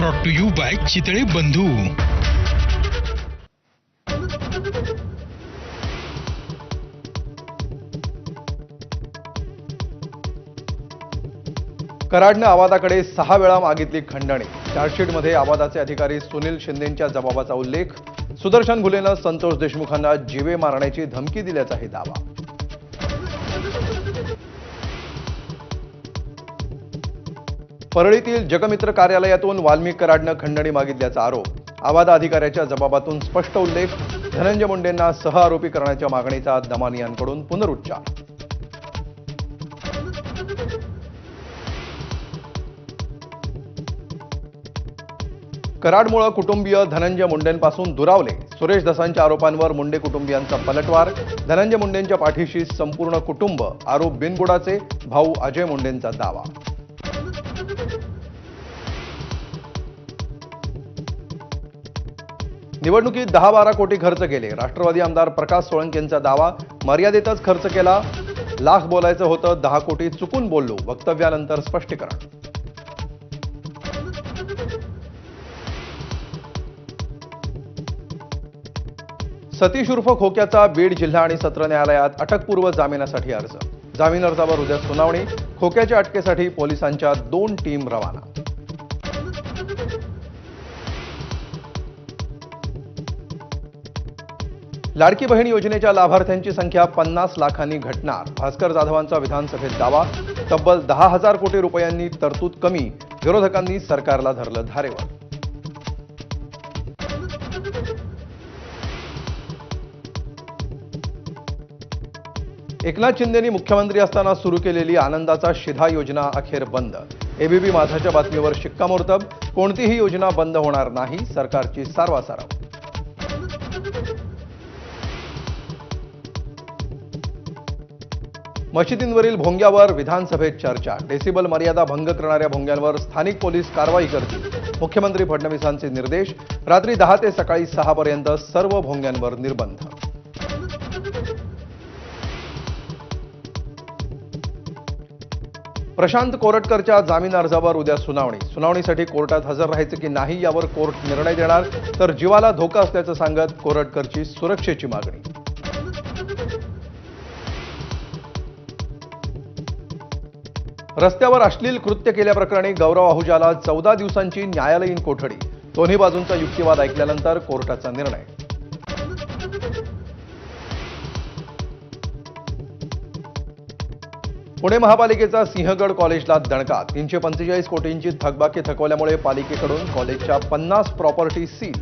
Brought to you by Chitale Bandhu. कराडने आवादाकडे 6 वेळा मागितली खंडणी। चार्जशीटमध्ये आवादाचे अधिकारी सुनील शिंदेंच्या जबाबाचा उल्लेख। सुदर्शन घुलेनं संतोष देशमुखांना जीवे मारण्याची धमकी दिल्याचाही दावा। परळीतील जगमित्र कार्यालयातून वाल्मिक कराडनं खंडणी मागितल्याचा आरोप। आवादा अधिकाऱ्याच्या जबाबातून स्पष्ट उल्लेख। धनंजय मुंडेंना सहआरोपी करण्याच्या मागणीचा दमानियांकडून पुनरुच्चार। कराडमुळे कुटुंबीय धनंजय मुंडेंपासून दुरावले। सुरेश धसांच्या आरोपांवर मुंडे कुटुंबियांचा पलटवार। धनंजय मुंडेंच्या पाठीशी संपूर्ण कुटुंब, आरोप बिनबुडाचे। भाऊ अजय मुंडेंचा दावा। निवडणुकीत 10-12 कोटी खर्च केले। राष्ट्रवादी आमदार प्रकाश सोळंकेंचा दावा। मर्यादेतच खर्च केला। लाख बोलायचं होतं, 10 कोटी चुकून बोललो। वक्तव्यानंतर स्पष्टीकरण। सतीश उर्फ खोक्याचा बीड जिल्हा आणि सत्र न्यायालयात अटकपूर्व जामिनासाठी अर्ज। जामीन अर्जावर उद्या सुनावणी। खोक्याच्या अटकेसाठी पोलिसांच्या 2 टीम रवाना। लाडकी बहीण योजनेच्या लाभार्थ्यांची संख्या 50 लाखांनी घटणार। भास्कर जाधवांचा विधानसभेत दावा। तब्बल 10,000 कोटी रुपयांनी तरतूद कमी। विरोधकांनी सरकारला धरलं धारेवर। एकनाथ शिंदेंनी मुख्यमंत्री असताना सुरू केलेली आनंदाचा शिधा योजना अखेर बंद। एबीपी माझाच्या बातमीवर शिक्कामोर्तब। कोणतीही योजना बंद होणार नाही, सरकारची सारवासारव। मशिदींवरील भोंग्यावर विधानसभेत चर्चा। डेसिबल मर्यादा भंग करणाऱ्या भोंग्यांवर स्थानिक पोलीस कारवाई करतील। मुख्यमंत्री फडणवीसांचे निर्देश। रात्री 10 ते सकाळी 6 पर्यंत सर्व भोंग्यांवर निर्बंध। प्रशांत कोरटकरच्या जामीन अर्जावर उद्या सुनावणी। सुनावणीसाठी कोर्टात हजर राहायचं की नाही यावर कोर्ट निर्णय देणार। तर जीवाला धोका असल्याचं सांगत कोरटकरची सुरक्षेची मागणी। रस्त्यावर अश्लील कृत्य केल्याप्रकरणी गौरव आहुजाला 14 दिवसांची न्यायालयीन कोठडी। दोन्ही बाजूंचा युक्तिवाद ऐकल्यानंतर कोर्टाचा निर्णय। पुणे महापालिकेचा सिंहगड कॉलेजला दणका। 345 कोटींची थकबाकी थकवल्यामुळे पालिकेकडून कॉलेजच्या 50 प्रॉपर्टी सील।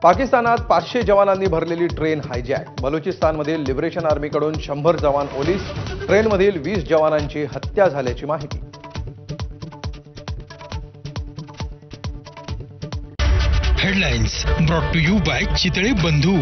पाकिस्तानात 500 जवानांनी भरलेली ट्रेन हायजॅक। बलुचिस्तानमधील लिबरेशन आर्मीकडून 100 जवान ओलीस। ट्रेनमधील 20 जवानांची हत्या झाल्याची माहिती। Headlines brought to you by Chitale बंधू।